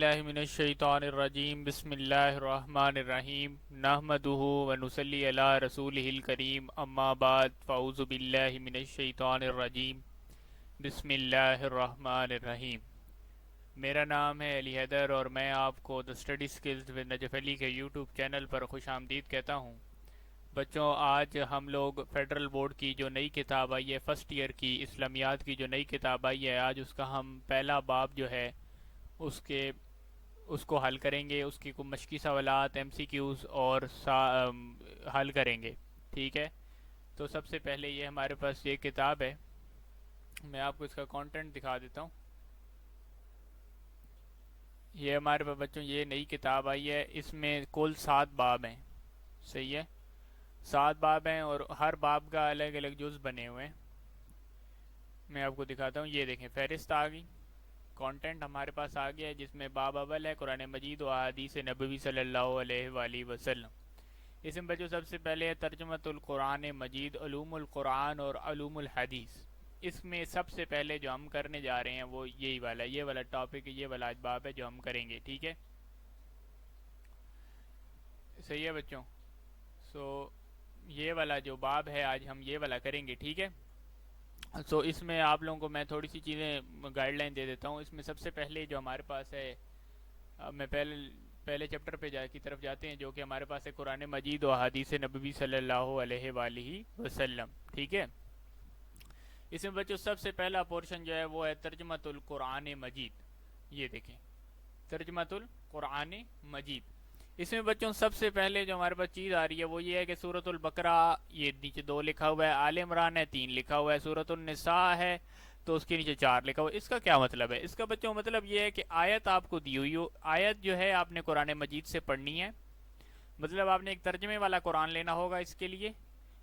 باللہ من الشیطان الرجیم بسم اللہ الرحمن الرحیم نحمدہ ونصلی علی رسولہ الکریم اما بعد فاعوذ باللہ من الشیطان الرجیم بسم اللہ الرحمن الرحیم۔ میرا نام ہے علی حیدر اور میں آپ کو the study skills with Najaf Ali کے یوٹیوب چینل پر خوش آمدید کہتا ہوں۔ بچوں، آج ہم لوگ فیڈرل بورڈ کی جو نئی کتاب آئی ہے فرسٹ ایئر کی اسلامیات کی جو نئی کتاب آئی ہے، آج اس کا ہم پہلا باب جو ہے اس کو حل کریں گے۔ اس کی کچھ مشقی سوالات، ایم سی کیوز اور حل کریں گے، ٹھیک ہے؟ تو سب سے پہلے یہ ہمارے پاس یہ کتاب ہے، میں آپ کو اس کا کانٹینٹ دکھا دیتا ہوں۔ یہ ہمارے پاس بچوں یہ نئی کتاب آئی ہے، اس میں کل 7 باب ہیں، صحیح ہے؟ 7 باب ہیں اور ہر باب کا الگ الگ جز بنے ہوئے ہیں۔ میں آپ کو دکھاتا ہوں، یہ دیکھیں فہرست آ گئی، کانٹینٹ ہمارے پاس آ گیا ہے، جس میں باب اول ہے قرآن مجید و احادیث نبوی صلی اللہ علیہ وآلہ وسلم۔ اس میں بچوں سب سے پہلے ہے ترجمۃ القرآن مجید، علوم القرآن اور علوم الحدیث۔ اس میں سب سے پہلے جو ہم کرنے جا رہے ہیں وہ یہ والا ٹاپک، یہ والا آج باب ہے جو ہم کریں گے، ٹھیک ہے؟ صحیح ہے بچوں؟ یہ والا جو باب ہے آج ہم یہ والا کریں گے، ٹھیک ہے؟ اس میں آپ لوگوں کو میں تھوڑی سی چیزیں گائیڈ لائن دے دیتا ہوں۔ اس میں سب سے پہلے جو ہمارے پاس ہے، میں پہلے چیپٹر پہ کی طرف جاتے ہیں، جو کہ ہمارے پاس ہے قرآن مجید و احادیث نبوی صلی اللہ علیہ وآلہ وسلم، ٹھیک ہے؟ اس میں بچوں سب سے پہلا پورشن جو ہے وہ ہے ترجمۃ القرآن مجید۔ یہ دیکھیں ترجمۃ القرآن مجید۔ اس میں بچوں سب سے پہلے جو ہمارے پاس چیز آ رہی ہے وہ یہ ہے کہ سورۃ البقرہ، یہ نیچے 2 لکھا ہوا ہے، آل عمران ہے 3 لکھا ہوا ہے، سورۃ النساء ہے تو اس کے نیچے 4 لکھا ہوا ہے۔ اس کا کیا مطلب ہے؟ اس کا بچوں مطلب یہ ہے کہ آیت آپ کو دی ہوئی ہو، آیت جو ہے آپ نے قرآن مجید سے پڑھنی ہے، مطلب آپ نے ایک ترجمے والا قرآن لینا ہوگا اس کے لیے،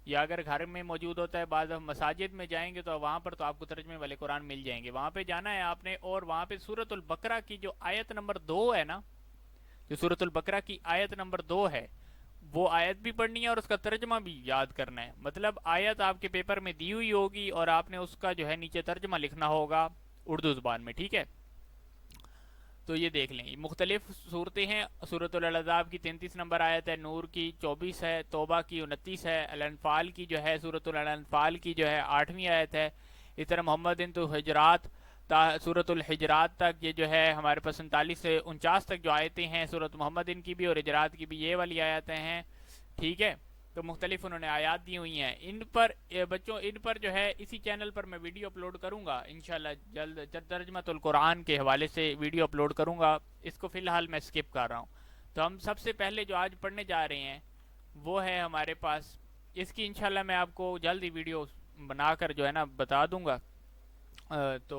یا اگر گھر میں موجود ہوتا ہے، بعض مساجد میں جائیں گے تو وہاں پر تو آپ کو ترجمے والے قرآن مل جائیں گے، وہاں پہ جانا ہے آپ نے، اور وہاں پہ سورۃ البقرہ کی جو آیت نمبر 2 ہے نا، جو سورۃ البقرہ کی آیت نمبر 2 ہے، وہ آیت بھی پڑھنی ہے اور اس کا ترجمہ بھی یاد کرنا ہے۔ مطلب آیت آپ کے پیپر میں دی ہوئی ہوگی اور آپ نے اس کا جو ہے نیچے ترجمہ لکھنا ہوگا اردو زبان میں، ٹھیک ہے؟ تو یہ دیکھ لیں، مختلف صورتیں ہیں۔ سورۃ الاحزاب کی 33 نمبر آیت ہے، نور کی 24 ہے، توبہ کی 29 ہے، الانفال کی جو ہے سورۃ الانفال کی جو ہے 8ویں آیت ہے، اس طرح محمد تو حجرات سورۃ الحجرات تک یہ جو ہے ہمارے پاس 39 سے 49 تک جو آیتیں ہیں سورۃ محمد کی بھی اور حجرات کی بھی، یہ والی آیتیں ہیں، ٹھیک ہے؟ تو مختلف انہوں نے آیات دی ہوئی ہیں۔ ان پر بچوں ان پر جو ہے اسی چینل پر میں ویڈیو اپلوڈ کروں گا انشاءاللہ جلد، ترجمۃ القرآن کے حوالے سے ویڈیو اپلوڈ کروں گا، اس کو فی الحال میں سکپ کر رہا ہوں۔ تو ہم سب سے پہلے جو آج پڑھنے جا رہے ہیں وہ ہے ہمارے پاس، اس کی انشاءاللہ میں آپ کو جلد ہی ویڈیو بنا کر جو ہے نا بتا دوں گا، تو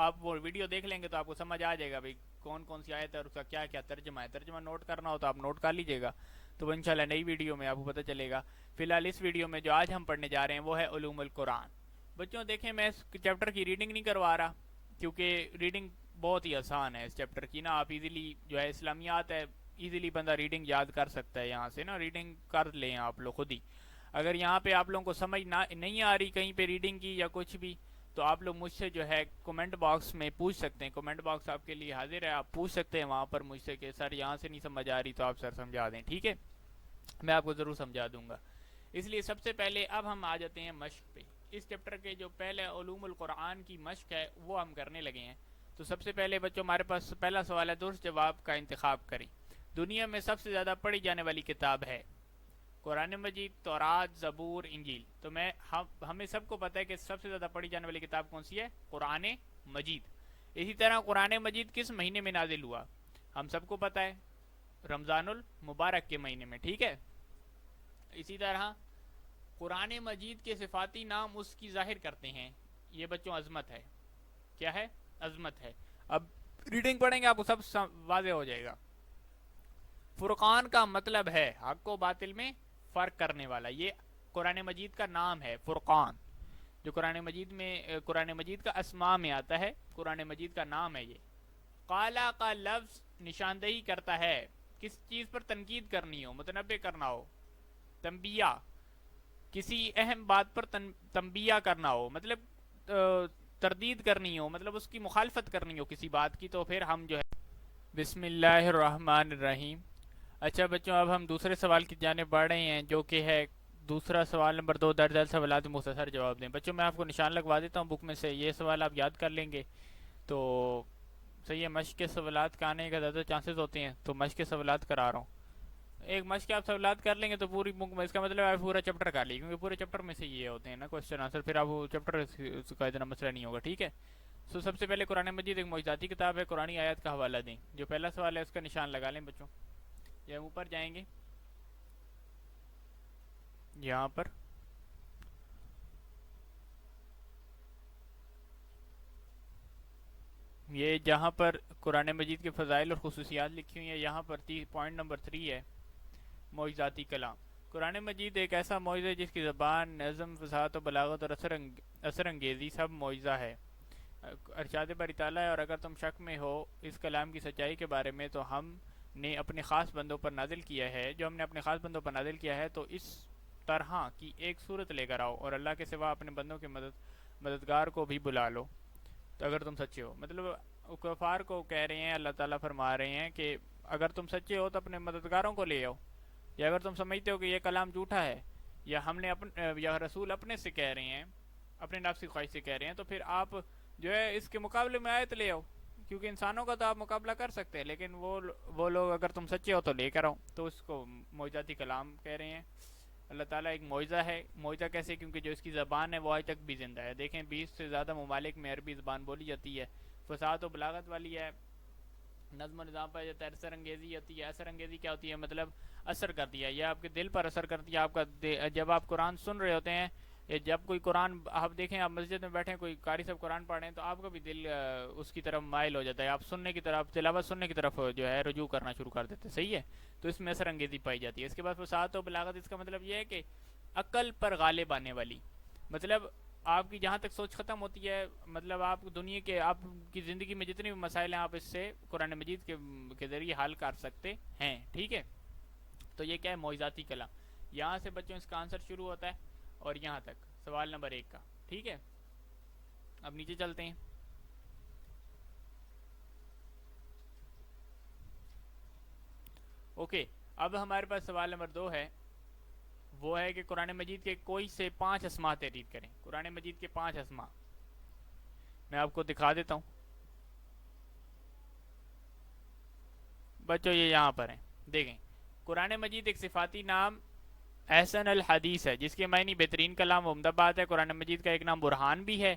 آپ وہ ویڈیو دیکھ لیں گے تو آپ کو سمجھ آ جائے گا بھائی کون کون سی آیت ہے اور اس کا کیا کیا ترجمہ ہے۔ ترجمہ نوٹ کرنا ہو تو آپ نوٹ کر لیجئے گا، تو وہ انشاءاللہ نئی ویڈیو میں آپ کو پتہ چلے گا۔ فی الحال اس ویڈیو میں جو آج ہم پڑھنے جا رہے ہیں وہ ہے علوم القرآن۔ بچوں دیکھیں میں اس چیپٹر کی ریڈنگ نہیں کروا رہا، کیونکہ ریڈنگ بہت ہی آسان ہے اس چیپٹر کی نا، آپ ایزیلی جو ہے اسلامیات ہے، ایزیلی بندہ ریڈنگ یاد کر سکتا ہے، یہاں سے نا ریڈنگ کر لیں آپ لوگ خود ہی۔ اگر یہاں پہ آپ لوگوں کو سمجھ نہیں آ رہی کہیں پہ ریڈنگ کی یا کچھ بھی، تو آپ لوگ مجھ سے جو ہے کومنٹ باکس میں پوچھ سکتے ہیں، کومنٹ باکس آپ کے لیے حاضر ہے، آپ پوچھ سکتے ہیں وہاں پر مجھ سے کہ سر یہاں سے نہیں سمجھ آ رہی تو آپ سر سمجھا دیں، ٹھیک ہے؟ میں آپ کو ضرور سمجھا دوں گا۔ اس لیے سب سے پہلے اب ہم آ جاتے ہیں مشق پہ۔ اس چیپٹر کے جو پہلے علوم القرآن کی مشق ہے وہ ہم کرنے لگے ہیں۔ تو سب سے پہلے بچوں ہمارے پاس پہلا سوال ہے، درست جواب کا انتخاب کریں۔ دنیا میں سب سے زیادہ پڑھی جانے والی کتاب ہے قرآن مجید، تورات، زبور، انجیل۔ تو ہمیں سب کو پتہ ہے کہ سب سے زیادہ پڑھی جانے والی کتاب کون سی ہے؟ قرآن مجید۔ اسی طرح قرآن مجید کس مہینے میں نازل ہوا؟ ہم سب کو پتہ ہے، رمضان المبارک کے مہینے میں، ٹھیک ہے؟ اسی طرح قرآن مجید کے صفاتی نام اس کی ظاہر کرتے ہیں۔ یہ بچوں عظمت ہے، کیا ہے؟ عظمت ہے۔ اب ریڈنگ پڑھیں گے آپ کو سب واضح ہو جائے گا۔ فرقان کا مطلب ہے حق و باطل میں فرق کرنے والا، یہ قرآن مجید کا نام ہے فرقان، جو قرآن مجید کا اسماء میں آتا ہے، قرآن مجید کا نام ہے یہ۔ قالا کا لفظ نشاندہی کرتا ہے، کس چیز پر تنقید کرنی ہو، متنبع کرنا ہو، تنبیہ، کسی اہم بات پر تنبیہ کرنا ہو، مطلب تردید کرنی ہو، مطلب اس کی مخالفت کرنی ہو کسی بات کی، تو پھر ہم جو ہے بسم اللہ الرحمن الرحیم. اچھا بچوں، اب ہم دوسرے سوال کی جانب بڑھ رہے ہیں، جو کہ ہے دوسرا سوال نمبر 2. درج ذیل سوالات مختصر جواب دیں. بچوں میں آپ کو نشان لگوا دیتا ہوں بک میں سے، یہ سوال آپ یاد کر لیں گے تو صحیح ہے. مشق کے سوالات کا آنے کا زیادہ چانسز ہوتے ہیں، تو مشق کے سوالات کرا رہا ہوں. ایک مشق کے آپ سوالات کر لیں گے تو پوری بک میں، اس کا مطلب آپ پورا چیپٹر کر لیجیے، کیونکہ پورے چیپٹر میں سے یہ ہوتے ہیں نا کوشچن آنسر، پھر آپ وہ چیپٹر کا اتنا مسئلہ نہیں ہوگا. ٹھیک ہے. سب سے پہلے قرآن مجید ایک معجزاتی کتاب ہے، قرآن آیات کا حوالہ دیں. جو پہلا سوال ہے اس کا نشان لگا لیں بچوں. یہ ہم اوپر جائیں گے یہاں پر. یہ جہاں پر قرآن مجید کے فضائل اور خصوصیات لکھی ہوئی ہیں، یہاں پر پوائنٹ نمبر 3 ہے معجزاتی کلام. قرآن مجید ایک ایسا معجزہ ہے جس کی زبان، نظم، فصاحت و بلاغت اور اثر انگیزی سب معجزہ ہے. ارشاد باری تعالیٰ ہے، اور اگر تم شک میں ہو اس کلام کی سچائی کے بارے میں تو ہم نے اپنے خاص بندوں پر نازل کیا ہے، جو ہم نے اپنے خاص بندوں پر نازل کیا ہے تو اس طرح کی ایک صورت لے کر آؤ، اور اللہ کے سوا اپنے بندوں کے مددگار کو بھی بلا لو تو اگر تم سچے ہو. مطلب کفار کو کہہ رہے ہیں، اللہ تعالیٰ فرما رہے ہیں کہ اگر تم سچے ہو تو اپنے مددگاروں کو لے آؤ، یا اگر تم سمجھتے ہو کہ یہ کلام جھوٹا ہے، یا ہم نے یا رسول اپنے سے کہہ رہے ہیں، اپنے نفس کی خواہش سے کہہ رہے ہیں، تو پھر آپ جو ہے اس کے مقابلے میں آیت لے آؤ. کیونکہ انسانوں کا تو آپ مقابلہ کر سکتے ہیں، لیکن وہ لوگ اگر تم سچے ہو تو لے کر آؤ. تو اس کو معجزاتی کلام کہہ رہے ہیں. اللہ تعالیٰ ایک معجزہ ہے. معجزہ کیسے؟ کیونکہ جو اس کی زبان ہے وہ آج تک بھی زندہ ہے. دیکھیں 20 سے زیادہ ممالک میں عربی زبان بولی جاتی ہے، فصاحت و بلاغت والی ہے، نظم و نظام پہ جاتا ہے، اثر انگیزی ہوتی ہے. اثر انگیزی کیا ہوتی ہے؟ مطلب اثر کرتی ہے، یہ آپ کے دل پر اثر کرتی ہے. آپ کا جب آپ قرآن سن رہے ہوتے ہیں، یا جب کوئی قرآن آپ دیکھیں، آپ مسجد میں بیٹھیں، کوئی قاری صاحب قرآن پڑھ رہے ہیں تو آپ کا بھی دل اس کی طرف مائل ہو جاتا ہے، آپ سننے کی طرف، تلاوت سننے کی طرف جو ہے رجوع کرنا شروع کر دیتے ہیں. صحیح ہے. تو اس میں اثر انگیزی پائی جاتی ہے. اس کے بعد فصاحت و بلاغت، اس کا مطلب یہ ہے کہ عقل پر غالب آنے والی. مطلب آپ کی جہاں تک سوچ ختم ہوتی ہے، مطلب آپ دنیا کے، آپ کی زندگی میں جتنے بھی مسائل ہیں آپ اس سے قرآن مجید کے ذریعے حل کر سکتے ہیں. ٹھیک ہے. تو یہ کیا ہے؟ معجزاتی کلام. یہاں سے بچوں اس کا آنسر شروع ہوتا ہے اور یہاں تک سوال نمبر 1 کا. ٹھیک ہے. اب نیچے چلتے ہیں. اوکے. اب ہمارے پاس سوال نمبر 2 ہے، وہ ہے کہ قرآن مجید کے کوئی سے 5 اسماء تحریر کریں. قرآن مجید کے 5 اسماء میں آپ کو دکھا دیتا ہوں بچوں. یہ یہاں پر ہیں، دیکھیں. قرآن مجید ایک صفاتی نام احسن الحدیث ہے، جس کے معنی بہترین کلام و عمدہ بات ہے. قرآن مجید کا ایک نام برہان بھی ہے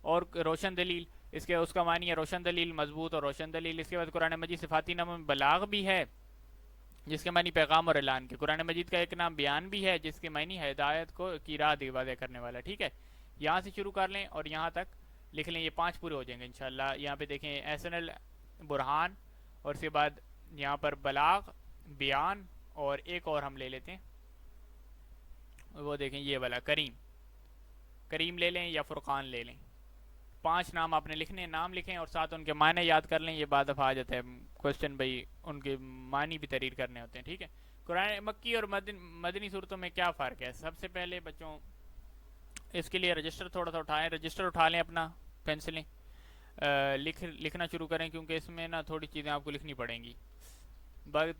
اور روشن دلیل. اس کا معنی ہے روشن دلیل، مضبوط اور روشن دلیل. اس کے بعد قرآن مجید صفاتی نام بلاغ بھی ہے، جس کے معنی پیغام اور اعلان کے. قرآن مجید کا ایک نام بیان بھی ہے، جس کے معنی ہدایت کو کی راہ واضح کرنے والا. ٹھیک ہے. یہاں سے شروع کر لیں اور یہاں تک لکھ لیں. یہ 5 پورے ہو جائیں گے انشاءاللہ. یہاں پہ دیکھیں احسن البرہان، اور اس کے بعد یہاں پر بلاغ، بیان، اور ایک اور ہم لے لیتے ہیں، وہ دیکھیں یہ والا کریم. کریم لے لیں یا فرقان لے لیں. 5 نام آپ نے لکھنے، نام لکھیں اور ساتھ ان کے معنی یاد کر لیں. یہ بعد دفعہ آ جاتا ہے کوشچن، بھائی ان کے معنی بھی تحریر کرنے ہوتے ہیں. ٹھیک ہے. قرآن مکی اور مدنی صورتوں میں کیا فرق ہے؟ سب سے پہلے بچوں اس کے لیے رجسٹر تھوڑا سا اٹھائیں، رجسٹر اٹھا لیں اپنا، پینسلیں لکھنا شروع کریں، کیونکہ اس میں نا تھوڑی چیزیں آپ کو لکھنی پڑیں گی.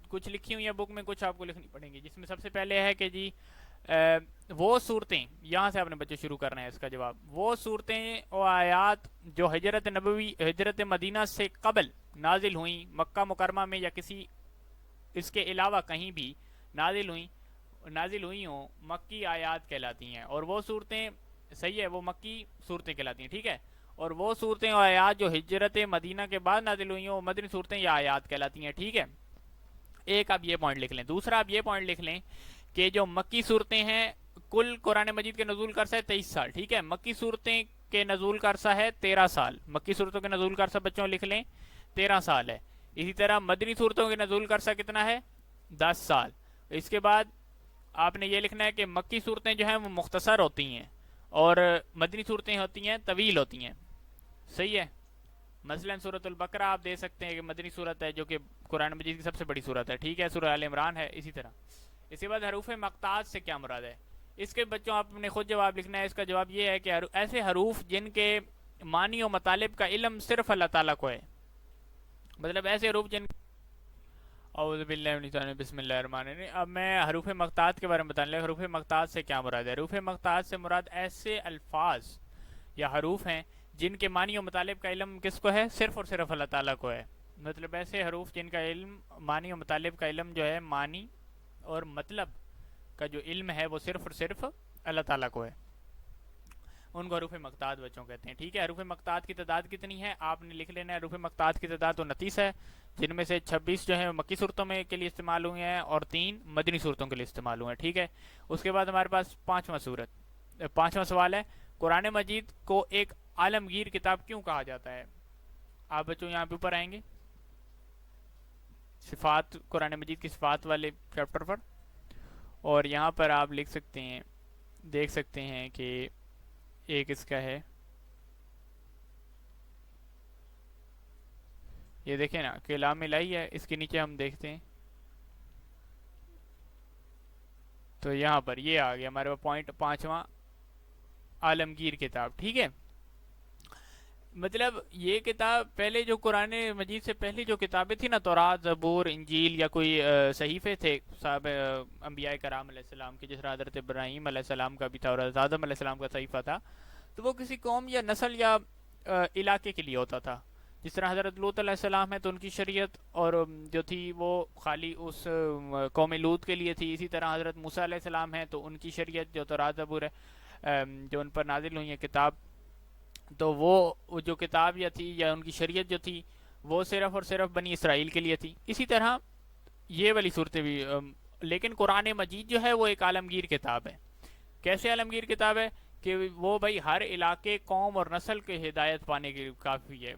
کچھ لکھی ہوئی ہیں بک میں، کچھ آپ کو لکھنی پڑیں گی. جس میں سب سے پہلے ہے کہ جی وہ صورتیں، یہاں سے آپ نے بچے شروع کرنا ہے اس کا جواب. وہ صورتیں و آیات جو ہجرت مدینہ سے قبل نازل ہوئیں، مکہ مکرمہ میں یا کسی اس کے علاوہ کہیں بھی نازل ہوئی ہوں، مکی آیات کہلاتی ہیں. اور وہ صورتیں، صحیح ہے، وہ مکی صورتیں کہلاتی ہیں. ٹھیک ہے. اور وہ صورتیں و آیات جو ہجرت مدینہ کے بعد نازل ہوئی ہوں، وہ مدنی صورتیں یا آیات کہلاتی ہیں. ٹھیک ہے. ایک آپ یہ پوائنٹ لکھ لیں. دوسرا آپ یہ پوائنٹ لکھ لیں کہ جو مکی صورتیں ہیں، کل قرآن مجید کے نزول کا عرصہ ہے 23 سال. ٹھیک ہے. مکی صورتیں کے نزول کا عرصہ ہے 13 سال. مکی صورتوں کے نزول کا عرصہ بچوں لکھ لیں 13 سال ہے. اسی طرح مدنی صورتوں کے نزول کا عرصہ کتنا ہے؟ 10 سال. اس کے بعد آپ نے یہ لکھنا ہے کہ مکی صورتیں جو ہیں وہ مختصر ہوتی ہیں اور مدنی صورتیں ہوتی ہیں طویل ہوتی ہیں. صحیح ہے. مثلا سورۃ البقرہ آپ دے سکتے ہیں کہ مدنی صورت ہے، جو کہ قرآن مجید کی سب سے بڑی صورت ہے. ٹھیک ہے. سورہ آل عمران ہے اسی طرح. اس کے بعد حروف مقطوعات سے کیا مراد ہے؟ اس کے بچوں آپ نے خود جواب لکھنا ہے. اس کا جواب یہ ہے کہ ایسے حروف جن کے معنی و مطالب کا علم صرف اللہ تعالیٰ کو ہے، مطلب ایسے حروف جن اعوذ باللہ من الشیطان الرجیم، بسم اللہ الرحمن الرحیم. اب میں حروف مقطعات کے بارے میں بتانے لگا. حروف مقطعات سے کیا مراد ہے؟ حروف مقطعات سے مراد ایسے الفاظ یا حروف ہیں جن کے معنی و مطالب کا علم کس کو ہے؟ صرف اور صرف اللہ تعالیٰ کو ہے. مطلب ایسے حروف جن کا علم، معنی و مطالب کا علم جو ہے، معنی اور مطلب کا جو علم ہے وہ صرف اور صرف اللہ تعالیٰ کو ہے، ان کو حروف مقطعات بچوں کہتے ہیں. ٹھیک ہے. حروف مقطعات کی تعداد کتنی ہے آپ نے لکھ لینا ہے. حروف مقطعات کی تعداد تو 29 ہے، جن میں سے 26 جو ہے مکی صورتوں میں کے لیے استعمال ہوئے ہیں اور 3 مدنی صورتوں کے لیے استعمال ہوئے ہیں. ٹھیک ہے. اس کے بعد ہمارے پاس پانچواں سوال ہے، قرآن مجید کو ایک عالمگیر کتاب کیوں کہا جاتا ہے؟ آپ بچوں یہاں پہ اوپر آئیں گے صفات، قرآن مجید کی صفات والے چیپٹر پر، اور یہاں پر آپ لکھ سکتے ہیں، دیکھ سکتے ہیں کہ ایک اس کا ہے، یہ دیکھیں نا کلام الہی ہے، اس کے نیچے ہم دیکھتے ہیں تو یہاں پر یہ آ گیا ہمارے پوائنٹ پانچواں، عالمگیر کتاب. ٹھیک ہے. مطلب یہ کتاب پہلے جو قرآن مجید سے پہلی جو کتابیں تھیں نا، تورات، زبور، انجیل یا کوئی صحیفے تھے صاحب انبیاء کرام علیہ السلام کے، جس طرح حضرت ابراہیم علیہ السلام کا بھی تھا اور حضرت آدم علیہ السلام کا صحیفہ تھا، تو وہ کسی قوم یا نسل یا علاقے کے لیے ہوتا تھا. جس طرح حضرت لوط علیہ السلام ہے تو ان کی شریعت اور جو تھی وہ خالی اس قوم لوط کے لیے تھی. اسی طرح حضرت موسیٰ علیہ السلام ہے تو ان کی شریعت جو تورات، زبور ہے جو ان پر نازل ہوئی ہے کتاب، تو وہ جو کتاب یا تھی یا ان کی شریعت جو تھی وہ صرف اور صرف بنی اسرائیل کے لیے تھی. اسی طرح یہ والی صورتیں بھی لیکن قرآن مجید جو ہے وہ ایک عالمگیر کتاب ہے. کیسے عالمگیر کتاب ہے؟ کہ وہ بھائی ہر علاقے، قوم اور نسل کے ہدایت پانے کے کافی ہے.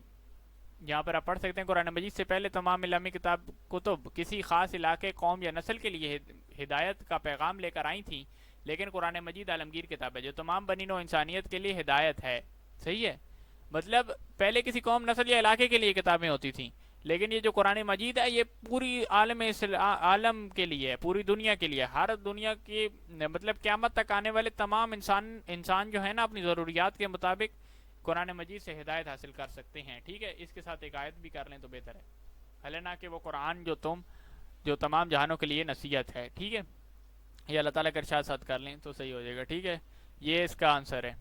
یہاں پر آپ پڑھ سکتے ہیں قرآن مجید سے پہلے تمام اسلامی کتاب کتب کسی خاص علاقے، قوم یا نسل کے لیے ہدایت کا پیغام لے کر آئی تھیں، لیکن قرآن مجید عالمگیر کتاب ہے جو تمام بنی نوع انسانیت کے لیے ہدایت ہے. صحیح ہے. مطلب پہلے کسی قوم، نسل یا علاقے کے لیے کتابیں ہوتی تھیں، لیکن یہ جو قرآن مجید ہے یہ پوری عالم کے لیے ہے، پوری دنیا کے لیے، ہر دنیا کی مطلب قیامت تک آنے والے تمام انسان جو ہے نا اپنی ضروریات کے مطابق قرآن مجید سے ہدایت حاصل کر سکتے ہیں. ٹھیک ہے. اس کے ساتھ ایک آیت بھی کر لیں تو بہتر ہے، حالانہ کہ وہ قرآن جو تمام جہانوں کے لیے نصیحت ہے. ٹھیک ہے. یہ اللہ تعالیٰ کا ارشاد ساتھ کر لیں تو صحیح ہو جائے گا. ٹھیک ہے. یہ اس کا آنسر ہے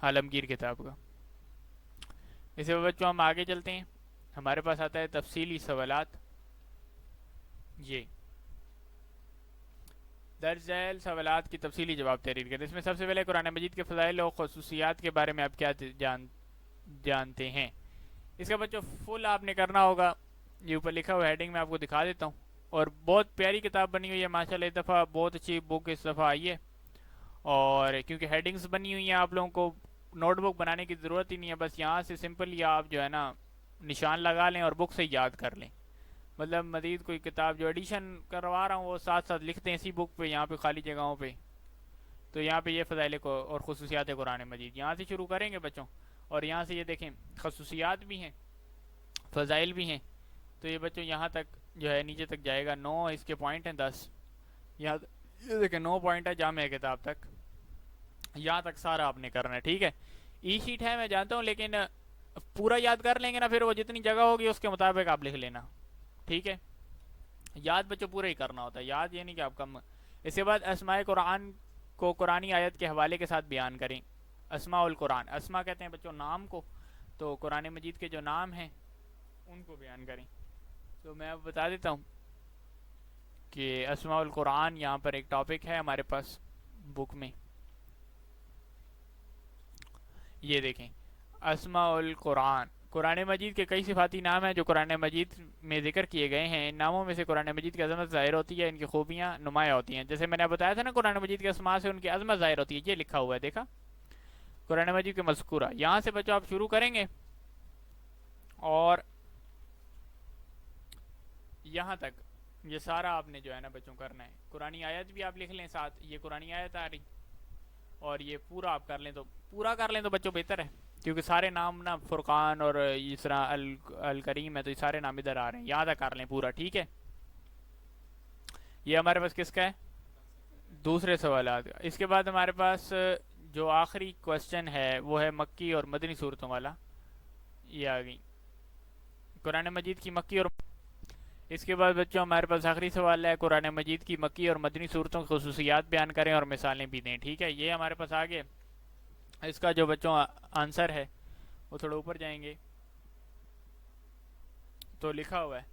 عالمگیر کتاب کا. اسے بچوں ہم آگے چلتے ہیں. ہمارے پاس آتا ہے تفصیلی سوالات. یہ درج ذیل سوالات کی تفصیلی جواب تحریر کریں. اس میں سب سے پہلے قرآن مجید کے فضائل اور خصوصیات کے بارے میں آپ کیا جانتے ہیں. اس کا بچوں فل آپ نے کرنا ہوگا. یہ اوپر لکھا ہوا ہیڈنگ میں آپ کو دکھا دیتا ہوں، اور بہت پیاری کتاب بنی ہوئی ہے ماشاءاللہ. اس دفعہ بہت اچھی بک اس دفعہ آئی ہے، اور کیونکہ ہیڈنگز بنی ہوئی ہیں آپ لوگوں کو نوٹ بک بنانے کی ضرورت ہی نہیں ہے. بس یہاں سے سمپلی آپ جو ہے نا نشان لگا لیں اور بک سے یاد کر لیں. مطلب مزید کوئی کتاب جو ایڈیشن کروا رہا ہوں وہ ساتھ ساتھ لکھتے ہیں اسی بک پہ، یہاں پہ خالی جگہوں پہ. تو یہاں پہ یہ فضائل کو اور خصوصیات قرآن مجید یہاں سے شروع کریں گے بچوں. اور یہاں سے یہ دیکھیں خصوصیات بھی ہیں، فضائل بھی ہیں. تو یہ بچوں یہاں تک جو ہے نیچے تک جائے گا. 9 اس کے پوائنٹ ہیں، 10 یہاں یہ دیکھیں 9 پوائنٹ ہے جامع کتاب تک. یہاں تک سارا آپ نے کرنا ہے. ٹھیک ہے. ای شیٹ ہے میں جانتا ہوں، لیکن پورا یاد کر لیں گے نا پھر وہ جتنی جگہ ہوگی اس کے مطابق آپ لکھ لینا. ٹھیک ہے. یاد بچوں پورا ہی کرنا ہوتا ہے، یاد یہ نہیں کہ آپ کم. اس کے بعد اسماء قرآن کو قرآنی آیت کے حوالے کے ساتھ بیان کریں. اسماء القرآن، اسماء کہتے ہیں بچوں نام کو، تو قرآن مجید کے جو نام ہیں ان کو بیان کریں. تو میں اب بتا دیتا ہوں کہ اسماء القرآن یہاں پر ایک ٹاپک ہے ہمارے پاس بک میں. یہ دیکھیں اسماء القرآن، قرآن مجید کے کئی صفاتی نام ہیں جو قرآن مجید میں ذکر کیے گئے ہیں. ان ناموں میں سے قرآن مجید کی عظمت ظاہر ہوتی ہے، ان کی خوبیاں نمایاں ہوتی ہیں. جیسے میں نے بتایا تھا نا قرآن مجید کے اسماء سے ان کی عظمت ظاہر ہوتی ہے، یہ لکھا ہوا ہے دیکھا قرآن مجید کے مذکورہ. یہاں سے بچوں آپ شروع کریں گے اور یہاں تک یہ سارا آپ نے جو ہے نا بچوں کرنا ہے. قرآنی آیت بھی آپ لکھ لیں ساتھ، یہ قرآنی آیت آ رہی، اور یہ پورا آپ کر لیں تو بچوں بہتر ہے، کیونکہ سارے نام نا فرقان اور اس طرح الکریم ہے تو یہ سارے نام ادھر آ رہے ہیں. یاد کر لیں پورا. ٹھیک ہے. یہ ہمارے پاس کس کا ہے؟ دوسرے سوالات. اس کے بعد ہمارے پاس جو آخری کوشچن ہے وہ ہے مکی اور مدنی صورتوں والا. یہ آ گئی. قرآن مجید کی مکی اور اس کے بعد بچوں ہمارے پاس آخری سوال ہے، قرآن مجید کی مکی اور مدنی صورتوں کی خصوصیات بیان کریں اور مثالیں بھی دیں. ٹھیک ہے، یہ ہمارے پاس آگے اس کا جو بچوں آنسر ہے وہ تھوڑا اوپر جائیں گے تو لکھا ہوا ہے،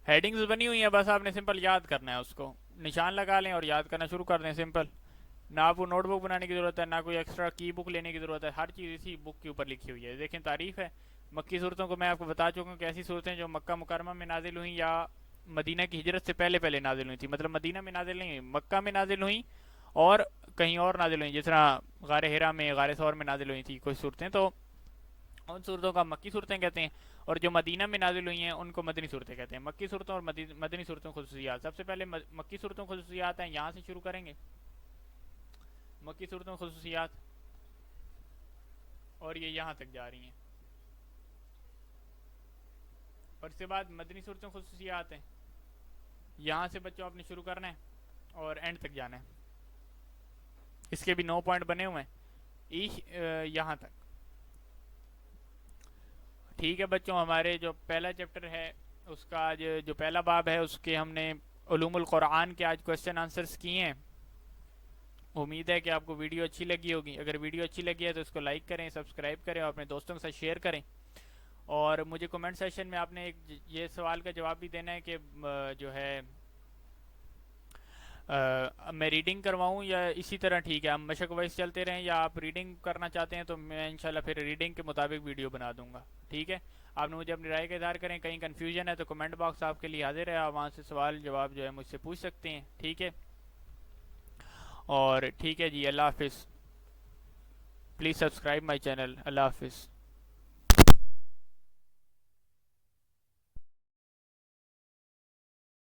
ہیڈنگز بنی ہوئی ہیں، بس آپ نے سمپل یاد کرنا ہے، اس کو نشان لگا لیں اور یاد کرنا شروع کر دیں. سمپل، نہ آپ کو نوٹ بک بنانے کی ضرورت ہے، نہ کوئی ایکسٹرا کی بک لینے کی ضرورت ہے، ہر چیز اسی بک کے اوپر لکھی ہوئی ہے. دیکھیں تعریف ہے مکی صورتوں کو، میں آپ کو بتا چکا ہوں کہ ایسی صورتیں جو مکہ مکرمہ میں نازل ہوئیں یا مدینہ کی ہجرت سے پہلے پہلے نازل ہوئی تھی، مطلب مدینہ میں نازل نہیں ہوئی، مکہ میں نازل ہوئیں اور کہیں اور نازل ہوئیں، جس طرح غار ہرا میں، غار ثور میں نازل ہوئی تھی کچھ صورتیں، تو ان صورتوں کا مکی صورتیں کہتے ہیں. اور جو مدینہ میں نازل ہوئی ہیں ان کو مدنی صورتیں کہتے ہیں. مکی صورتوں اور مدنی صورتوں خصوصیات، سب سے پہلے مکی صورتوں خصوصیات ہیں، یہاں سے شروع کریں گے. مکی صورتوں خصوصیات، اور یہ یہاں تک جا رہی ہیں، اور اس کے بعد مدنی صورتوں خصوصیات ہیں، یہاں سے بچوں آپ نے شروع کرنا ہے اور اینڈ تک جانا ہے. اس کے بھی 9 پوائنٹ بنے ہوئے ہیں یہاں تک. ٹھیک ہے بچوں، ہمارے جو پہلا چیپٹر ہے اس کا آج جو پہلا باب ہے اس کے ہم نے علوم القرآن کے آج کوسچن آنسرز کیے ہیں. امید ہے کہ آپ کو ویڈیو اچھی لگی ہوگی. اگر ویڈیو اچھی لگی ہے تو اس کو لائک کریں، سبسکرائب کریں اور اپنے دوستوں کے ساتھ شیئر کریں. اور مجھے کمنٹ سیشن میں آپ نے ایک یہ سوال کا جواب بھی دینا ہے کہ جو ہے میں ریڈنگ کرواؤں یا اسی طرح ٹھیک ہے ہم مشق وائز چلتے رہیں، یا آپ ریڈنگ کرنا چاہتے ہیں تو میں انشاءاللہ پھر ریڈنگ کے مطابق ویڈیو بنا دوں گا. ٹھیک ہے، آپ نے مجھے اپنی رائے کا اظہار کریں. کہیں کنفیوژن ہے تو کمنٹ باکس آپ کے لیے حاضر ہے، آپ وہاں سے سوال جواب جو ہے مجھ سے پوچھ سکتے ہیں. ٹھیک ہے، اور ٹھیک ہے جی، اللہ حافظ. Please subscribe my channel. اللہ حافظ.